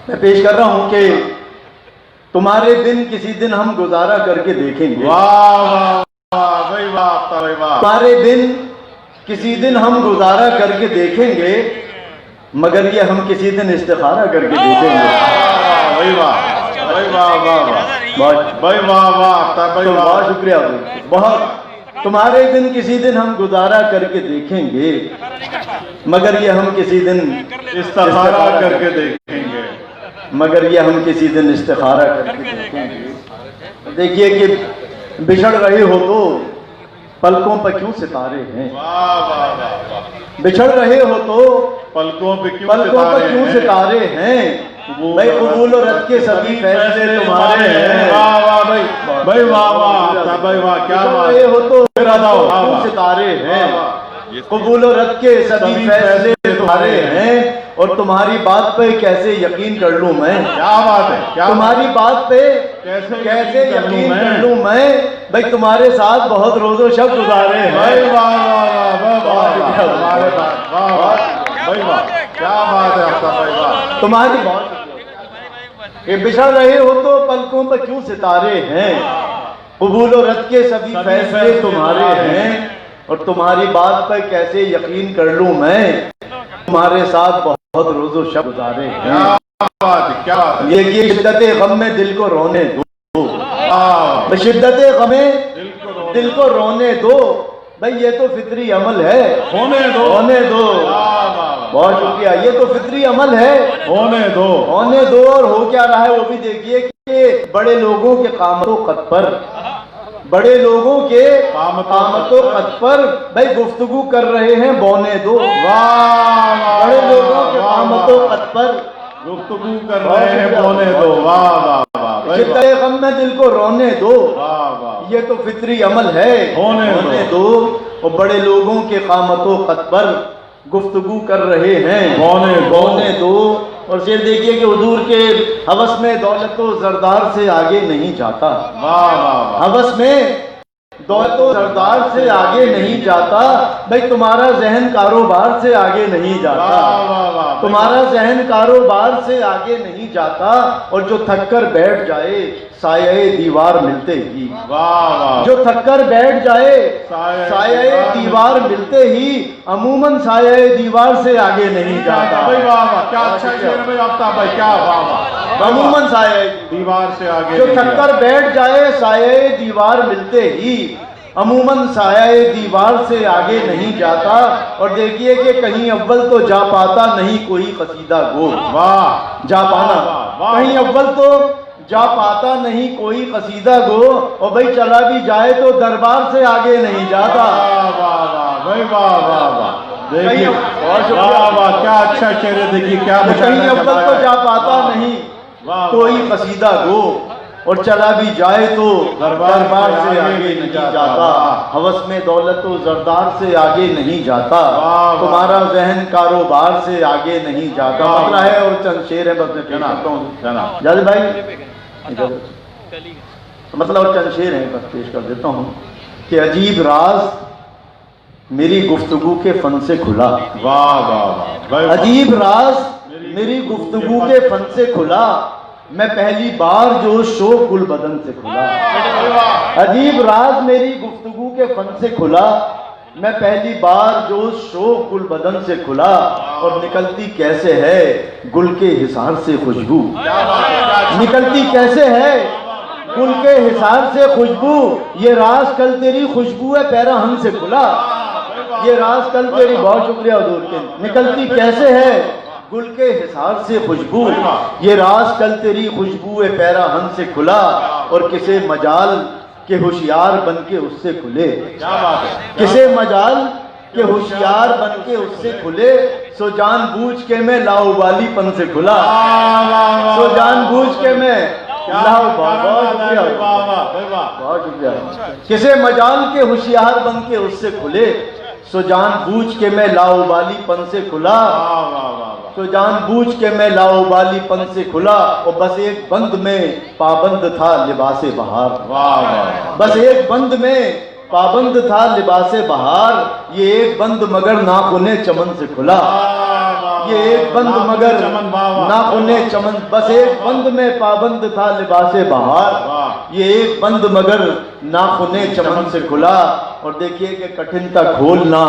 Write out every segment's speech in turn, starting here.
मैं पेश कर रहा हूं कि तुम्हारे दिन किसी दिन हम गुजारा करके देखेंगे। वाह वाह वाह भाई वाह भाई वाह। तुम्हारे दिन किसी दिन हम गुजारा करके देखेंगे, मगर ये हम किसी दिन इस्तिखारा करके देखेंगे। भाई वाह भाई वाह वाह वाह भाई वाह वाह भाई वाह। बहुत शुक्रिया बहुत। तुम्हारे दिन किसी दिन हम गुजारा करके देखेंगे, मगर ये हम किसी दिन इस्तिखारा करके देखेंगे। मगर ये हम किसी दिन इस्तिखारा करके देखेंगे। देखिए कि बिछड़ रहे हो तो पलकों पर क्यों सितारे हैं। वाह वाह वाह। बिछड़ रहे हो तो पलकों पर क्यों सितारे हैं। भाई कबूल और रद्द के सभी फैसले तुम्हारे हैं। वाह वाह भाई भाई वाह वाह भाई वाह। क्या बात है। हो तो क्यों सितारे हैं। कबूल और रद्द के सभी फैसले तुम्हारे हैं, और तुम्हारी बात पे कैसे यकीन कर लूं मैं। क्या बात है। क्या तुम्हारी बात पे कैसे यकीन कर लूं मैं। भाई तुम्हारे साथ बहुत रोजो शब गुजारे हैं। भाई वाह वाह वाह वाह भाई वाह। क्या बात है आपका भाई वाह। तुम्हारी बात ये बिछड़ रहे हो तो पलकों पर क्यों सितारे हैं। कबूल और रद्द के सभी फैसले तुम्हारे हैं, और तुम्हारी बात पर कैसे यकीन कर लूं मैं। तुम्हारे साथ बहुत रोजो शब गुजारे हैं। क्या बात है। क्या बात है। ये शिद्दत गम में दिल को रोने दो। शिद्दत गम में दिल को रोने दो। भाई ये तो फितरी अमल है। होने दो होने दो। बहुत शुक्रिया। ये तो फितरी अमल है। होने दो और हो क्या रहा है वो भी देखिए कि बड़े लोगों के कामतों कद पर, बड़े लोगों के कामतों कद पर भाई गुफ्तगू कर रहे हैं बौने दो। वाह। बड़े लोगों के कामतों कद पर गुफ्तगू कर रहे हैं बौने दो। वाह वाह वाह। शिद्दत गम में दिल को रोने दो। वाह वाह। ये तो फितरी अमल है। होने दो। और बड़े लोगों के कामतों कद पर गुफ्तगू कर रहे हैं बौने दो। और शेर देखिए कि हुजूर के हवस में दौलतो जरदार से आगे नहीं जाता। वाह वाह। हवस में दौलतो जरदार से आगे नहीं जाता। भाई तुम्हारा जहन कारोबार से आगे नहीं जाता। तुम्हारा जहन कारोबार से आगे नहीं जाता। और जो थक कर बैठ जाए साये दीवार मिलते ही। वाह। जो थक कर बैठ जाए साये दीवार मिलते ही अमूमन साये दीवार से आगे नहीं जाता। भाई वाह वाह। क्या अच्छा शेर भाई आपका भाई। क्या वाह वाह। अमूमन साये दीवार से आगे जो थक कर बैठ जाए साये दीवार मिलते ही अमूमन साये दीवार से आगे नहीं जाता। और देखिए कि कहीं अव्वल तो जा पाता नहीं कोई कसीदा गो। वाह। जा पाना कहीं अव्वल तो जा पाता नहीं कोई कसीदा गो। और भाई चला भी जाए तो दरबार से आगे नहीं जाता। वाह वाह भाई वाह वाह वाह। देखिए वाह वाह। क्या अच्छा शेर है। देखिए क्या कहीं अव्वल तो जा पाता नहीं कोई कसीदा गो। और चला भी जाए तो दरबार से आगे नहीं जाता। हवस में दौलत तो जरदार से आगे नहीं जाता। तुम्हारा जहन कारोबार से आगे नहीं जाता। मतलब है। और चंद शेर है बस मैं कहता हूँ जाद भाई। मतलब और चंद शेर है बस पेश कर देता हूँ कि अजीब राज मेरी गुफ्तगू के फन से खुला। वाह वाह। अजीब राज मेरी गुफ्तगू के फन से खुला। मैं पहली बार जो शोक गुल बदन से खुला। अजीब राज मेरी गुफ्तगू के फन से खुला। मैं पहली बार जो शोक गुल बदन से खुला। और निकलती कैसे है गुल के हिसार से खुशबू। निकलती कैसे है गुल के हिसार से खुशबू। ये राज कल तेरी खुशबू है पैरा हम से खुला। ये राज कल तेरी। बहुत शुक्रिया हुजूर के। निकलती कैसे है गुल के हिसार से खुशबू। ये राज कल तेरी खुशबू है पैरा हम से खुला। और किसे मजाल के होशियार बन के उससे खुले। क्या बात है। किसे मजाल के होशियार बन के उससे खुले। सो जान बूझ के मैं लाउबालीपन से खुला। सो जान बूझ के मैं बहुत शुक्रिया। किसे मजाल के होशियार बन के उससे खुले। सो जान बूझ के मैं लाउबालीपन से खुला। तो जानबूझ के मैं लाओबालीपन से खुला। और बस एक बंद में पाबंद था लिबासे बहार। वाह। बस एक बंद में पाबंद था लिबासे बहार। ये एक बंद मगर नाखुने चमन से खुला। ये एक बंद नाखुने मगर चमन, वाह, वाह। नाखुने चमन, बस एक बंद में पाबंद था लिबासे बहार। वाह। ये एक बंद मगर नाखुने चमन से खुला। और देखिए कि कठिनता खोलना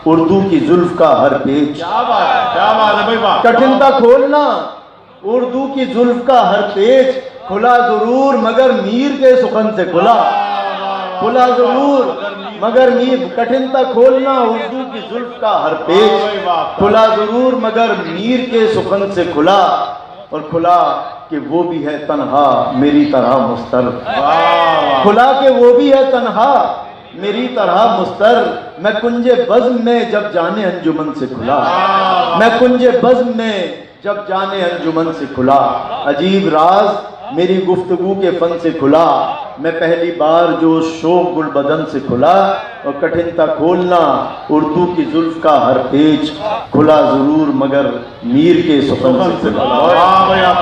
उर्दू की जुल्फ का हर पेच। क्या बात है भाई, वाह। कठिनता खोलना उर्दू की जुल्फ का हर पेच, खुला जरूर मगर मीर के सुखन से खुला। खुला जरूर मगर मीर, कठिनता खोलना उर्दू की जुल्फ का हर पेच, खुला जरूर मगर मीर के सुखन से खुला। और खुला कि वो भी है तन्हा मेरी तरह मुस्तर। खुला कि वो भी है तन्हा मेरी तरह मुस्तर। मैं कुंजे बज़्म में जब जाने अंजुमन से खुला, मैं कुंजे बज़्म में जब जाने अंजुमन से खुला। अजीब राज मेरी गुफ्तगू के फन से खुला। मैं पहली बार जो शोक गुल बदन से खुला। और कठिनता खोलना उर्दू की जुल्फ का हर पेच, खुला जरूर मगर मीर के सुखन से खुला। वाह भैया।